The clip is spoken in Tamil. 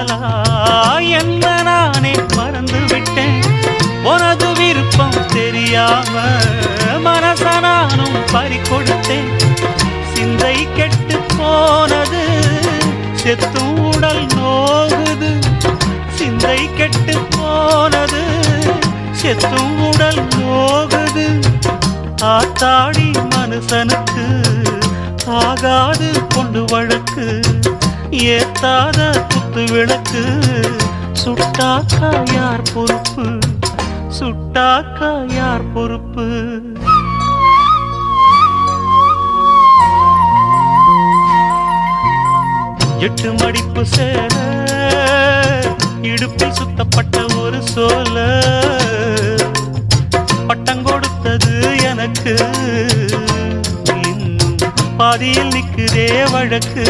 காதலா என்ன நானே மறந்து விட்டேன். உனது விருப்பம் தெரியாம மனச நானும் பறி கொடுத்தேன். சிந்தை கெட்டு போனது செத்தும் உடல் நோகுது. சிந்தை கெட்டு போனது செத்தும் உடல் நோகுது. ஆத்தாடி மனுஷனுக்கு ஆகாது கொண்டு வழக்கு. ஏத்தாத குத்து விளக்கு சுட்டாக்கா யார் பொறுப்பு? சுட்டாக்கா யார் பொறுப்பு? எட்டு மடிப்பு சேர இடுப்பில் சுத்தப்பட்ட ஒரு சோல பட்டம் கொடுத்தது எனக்கு. இன்னும் பாதியில் நிற்குதே வழக்கு.